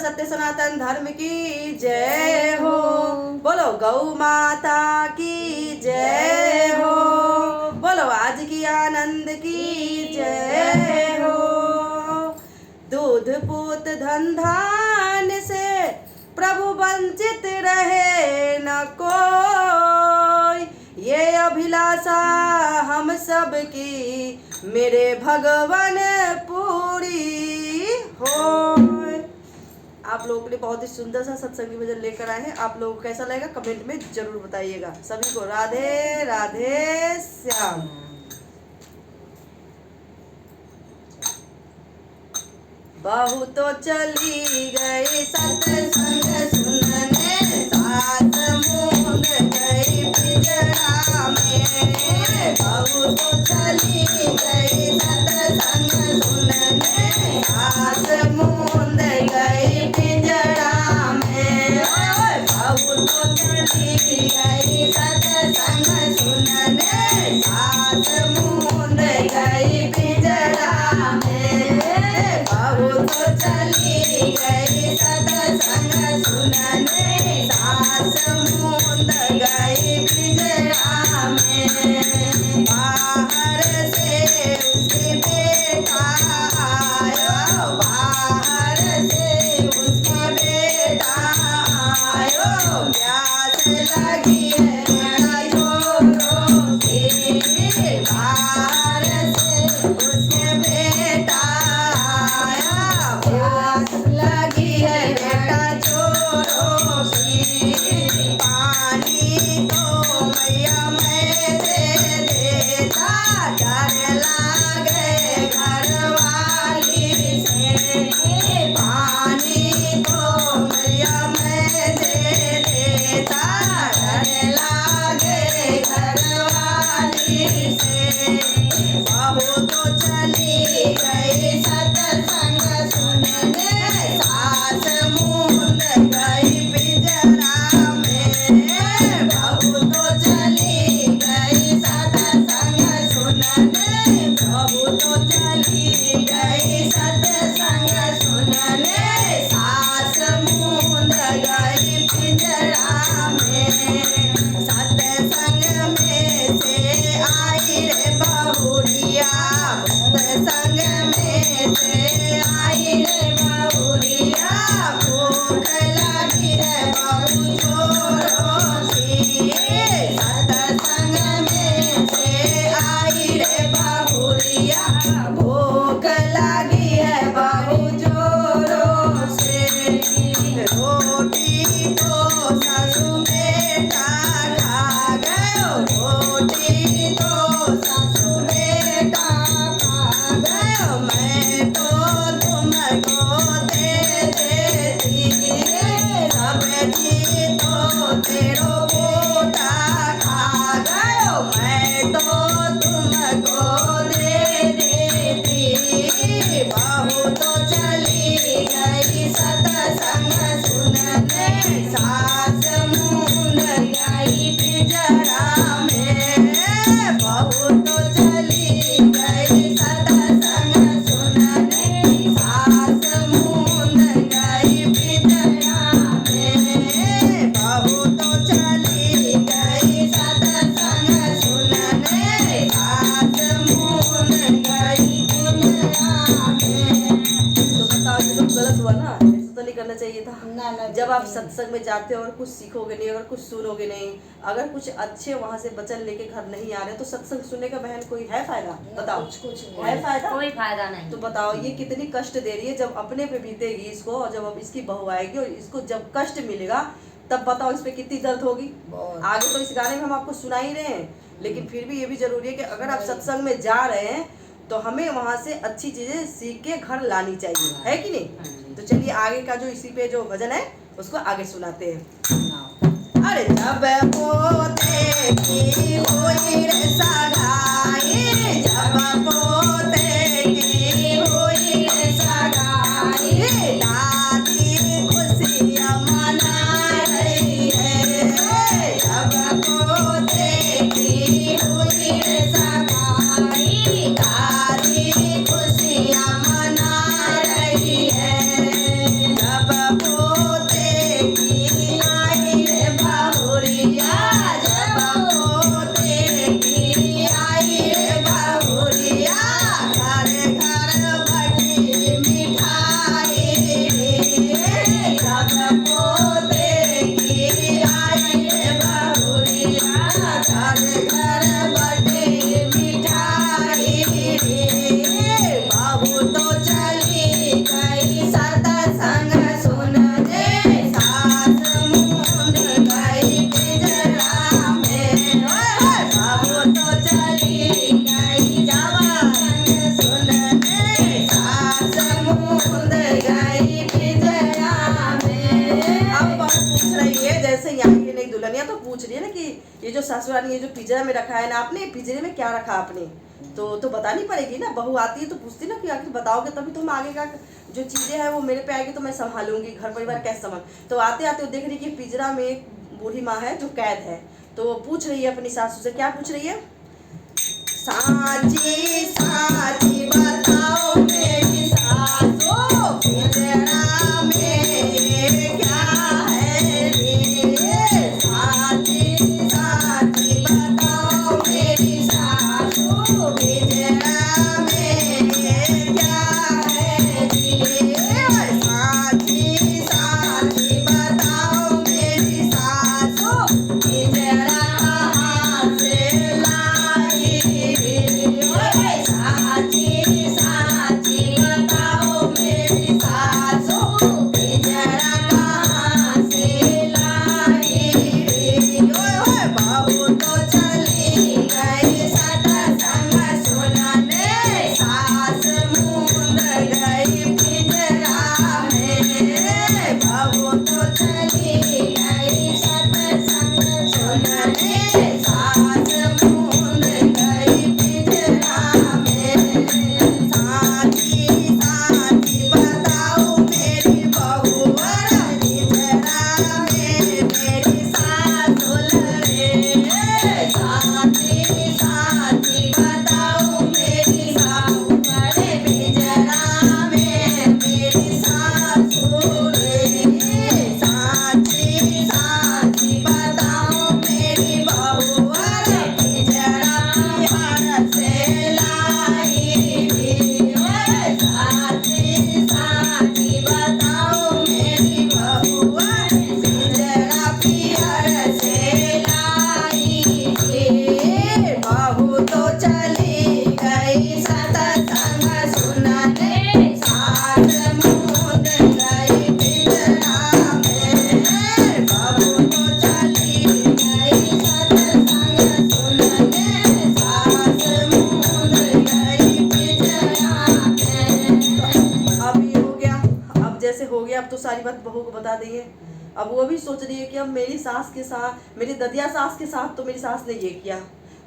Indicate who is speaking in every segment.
Speaker 1: सत्य सनातन धर्म की जय हो। बोलो गौ माता की जय हो। बोलो आज की आनंद की जय हो। दूध पूत धन धान से प्रभु वंचित रहे न कोई, ये अभिलाषा हम सब की मेरे भगवान पूरी हो। आप लोगों के लिए बहुत ही सुंदर सा सत्संगी भजन लेकर आए हैं। आप लोगों को कैसा लगेगा कमेंट में जरूर बताइएगा। सभी को राधे राधे श्याम। बहू तो चली गई सत्संग सुनने, सात मूंद गई पिंजरा में। बहू तो चली गई सत्संग सुनने, सात मूंद गई पिंजरा में। बहू तो चली गई सत्संग सुनने, सात मूंद गई पिंजरा में। बहू तो चली गई सत्संग सुनने, सास मूंद गई पिंजरा में। बाहर से उसके बेटा आयो, बाहर से उसका बेटा आयो। प्यास लगी है बड़ा जोरों से, बाहर से उसके बेटा आया। प्यास लगी है बेटा जोरों से, पानी तो मैया मैं दे देता। डर लागे घरवाली से, पानी तो मैया मैं दे देता। डर लागे घरवाली से। बहू तो चली गई सत्संग सुनने, सास मूंद गई पिंजरा में। बहू तो चली गई सत्संग सुनने, बहू तो चली गई सत्संग सुनने, सास मूंद गई पिंजरा में। सत्संग में से आई रे बहुरिया, सत्संग में से आई रे बहुरिया। भूख लगी है बहु जोरों से, सत्संग में से आई रे बहुरिया। भूख लगी है बहु जोरों से। रोटी तो सासू बेटा खा गयो, रोटी तो सासू बेटा खा गयो। मैं तो तुमको दे देती, सब्जी तो तेरो बेटा खा गयो। मैं तो तुमको दे देती। बहू तो चली गई सत्संग सुनने, सास मूंद गई पिंजरा में। बहू तो चली गई सत्संग सुनने, सास मूंद गई पिंजरा में। बहू तो चली गई सत्संग सुनने, सास मूंद गई पिंजरा में। तो बताओ ये तो गलत हुआ ना, ऐसा तो नहीं करना चाहिए था।
Speaker 2: ना,
Speaker 1: जब आप सत्संग में जाते हो और कुछ सीखोगे नहीं, अगर कुछ सुनोगे नहीं, अगर कुछ अच्छे वहाँ से वचन लेके घर नहीं आ रहे, तो सत्संग सुनने का बहन कोई है फायदा? बताओ
Speaker 2: कुछ
Speaker 1: है फायदा?
Speaker 3: कोई फायदा नहीं।
Speaker 1: तो बताओ ये कितनी कष्ट दे रही है। जब अपने पे बीतेगी इसको, और जब अब इसकी बहू आएगी और इसको जब कष्ट मिलेगा, तब बताओ इस पे कितनी दर्द होगी। आगे तो इस गाने में हम आपको सुना ही रहे हैं, लेकिन फिर भी ये भी जरूरी है कि अगर आप सत्संग में जा रहे हैं तो हमें वहाँ से अच्छी चीजें सीख के घर लानी चाहिए, है कि नहीं? तो चलिए आगे का जो इसी पे जो भजन है उसको आगे सुनाते हैं। अरे जब पोते की हुई रे सगाई, जब पोते की हुई रे सगाई, दादी खुशियाँ मना रही है। जब पोते की हुई रे सगाई, दादी खुशियाँ मना रही है। जब जो ससुराल ये जो पिंजरा में रखा है ना आपने, पिंजरे में क्या रखा आपने, तो बतानी पड़ेगी ना। बहू आती है तो पूछती ना कि आखिर बताओगे तभी तो हम आगे का जो चीज़ें हैं वो मेरे पे आएगी तो मैं संभालूंगी, घर परिवार कैसे संभाल। तो आते आते वो देख रही कि पिंजरा में एक बूढ़ी माँ है जो कैद है। तो वो पूछ रही है अपनी सासू से, क्या पूछ रही है, साची साची बताओ मेरी सासू पिंजरा में क्या है रे, साची साची बताओ मेरी सासू पिंजरा में क्या है रे, साची साची बताओ मेरी सासू पिंजरा कहाँ से लाई रे, साची साची बताओ मेरी सासू पिंजरा कहाँ से लाई रे, बहू तो चली गई सत्संग सुनने, सास मूंद गई पिंजरा में, बहू तो चली गई सत्संग सुनने, सास मूंद गई पिंजरा में, साची साची बताओ मेरी बहू पिंजरा में मेरी सासु लड़े, साची साची बताओ मेरी सासु लड़े, पिंजरा में मेरी सासु रे, साची साची बताओ मेरी बहू पिंजरा बाहर से लाई रे, साची साची बताओ मेरी बहू पिंजरा पियर से लाई रे, बहू तो चली गई सत्संग सुनने, सास मूंद गई पिंजरा में, बहू तो चली गई सत्संग सुनने, सास मूंद गई पिंजरा में। अब ये हो गया, अब जैसे हो गया अब तो सारी बात बहू को बता दी है। अब वो भी सोच रही है कि अब मेरी सास के साथ, मेरी ददिया सास के साथ तो मेरी सास ने ये किया,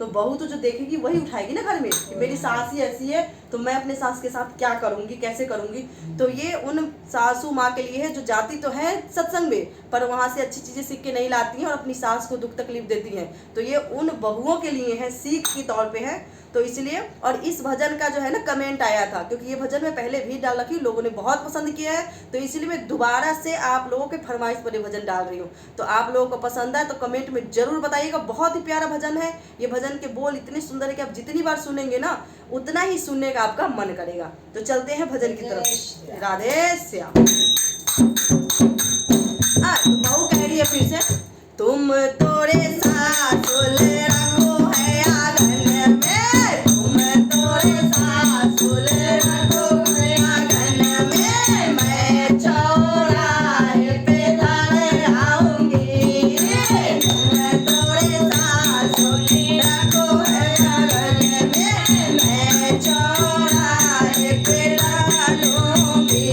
Speaker 1: तो बहू तो जो देखेगी वही उठाएगी ना घर में कि मेरी सास ही ऐसी है तो मैं अपने सास के साथ क्या करूंगी, कैसे करूंगी। तो ये उन सासू माँ के लिए है जो जाती तो है सत्संग में पर वहाँ से अच्छी चीज़ें सीख के नहीं लाती हैं और अपनी सास को दुख तकलीफ देती हैं। तो ये उन बहुओं के लिए है, सीख के तौर पे है। तो इसलिए, और इस भजन का जो है ना कमेंट आया था, क्योंकि ये भजन मैं पहले भी डाल रखी, लोगों ने बहुत पसंद किया है, तो इसलिए मैं दोबारा से आप लोगों के फरमाइश पर ये भजन डाल रही हूँ। तो आप लोगों को पसंद आए तो कमेंट में जरूर बताइएगा। बहुत ही प्यारा भजन है ये भजन के बोल इतने सुंदर है कि आप जितनी बार सुनेंगे ना उतना ही सुनने का आपका मन करेगा। तो चलते हैं भजन की तरफ। राधे श्याम। तो बहू कह रही है फिर से, तुम तोरे सासुल रखो है आंगन में, तुम तोरे सासुल रखो है आंगन में, मैं चौराहे पे घर आऊंगी, तुम तोरे सासुल रखो है आंगन में, मैं चौराहे पे डालूंगी,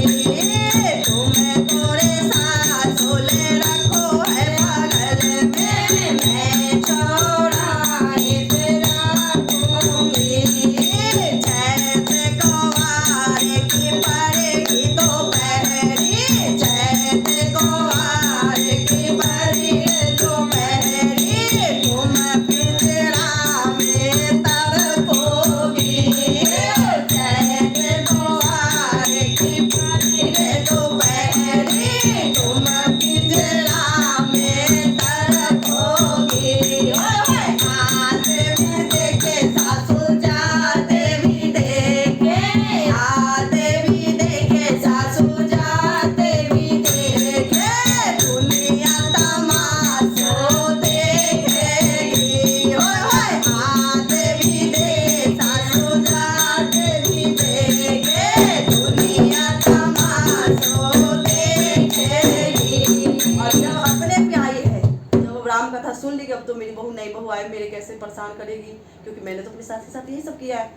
Speaker 1: तुम तोरे सासुल रखो है आंगन में, मैं चौराहे पे डालूंगी, चैत कुंवार की पड़ेगी दोपहरी, चैत कुंवार की पड़ेगी दोपहरी, तुम पिंजरा में तड़पोगी, चैत कुंवार की पड़ेगी दोपहरी, तुम पिंजरा में तड़पोगी, हाथ में देखे सासू जाते भी देखे, हाथ भी देखे सासू जाते भी देखे, दुनिया तमाशो देखेगी, हाथ भी दे सासू जाते भी देखे, दुनिया तमाशो देखेगी। और जब अपने पे आई है, जब राम कथा सुन ली कि अब तो मेरी बहू नई बहू आए मेरे कैसे परेशान करेगी, क्योंकि मैंने तो अपनी सास के साथ यही सब किया है,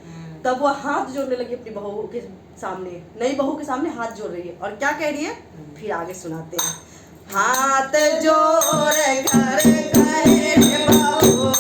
Speaker 1: तब वो हाथ जोड़ने लगी अपनी बहू के सामने, नई बहू के सामने हाथ जोड़ रही है। और क्या कह रही है फिर आगे सुनाते हैं। हाथ जोड़ कर कहे बहू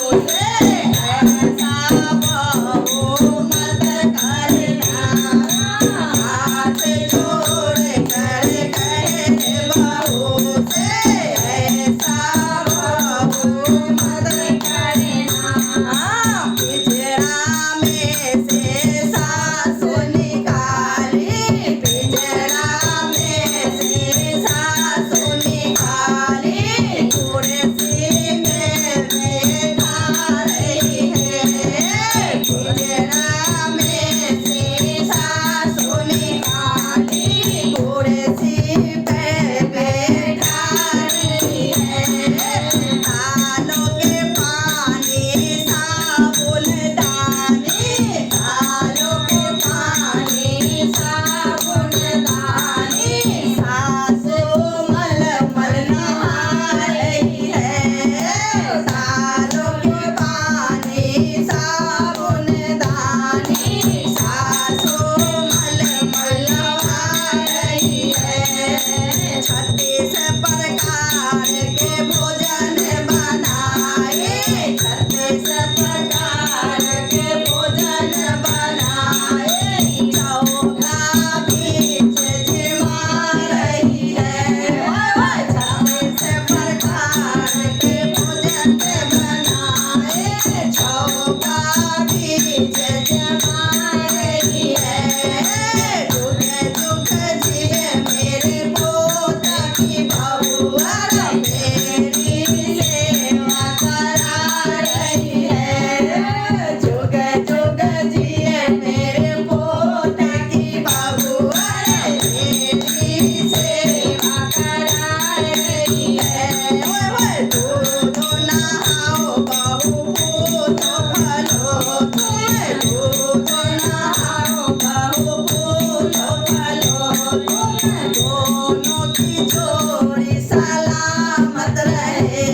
Speaker 1: दोनों की जोड़ी सलामत रहे।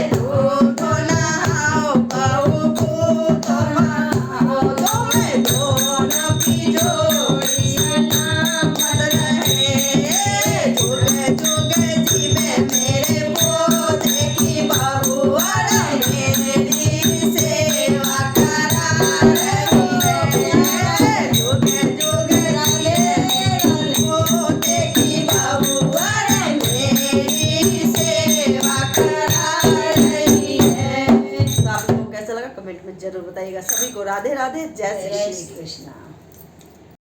Speaker 1: झूठो नहाओ बहू को मनाओ, दोनों की जोड़ी सलामत रहे। जुगे जुगे जीवे मेरे पोते की बहू, मेरी सेवा करा रही है। जुगे जुगे पोते की बहू मेरी सेवा करा रही है। तो आप लोगों को कैसा लगा कमेंट में जरूर बताइएगा। सभी को राधे राधे, जय श्री कृष्ण।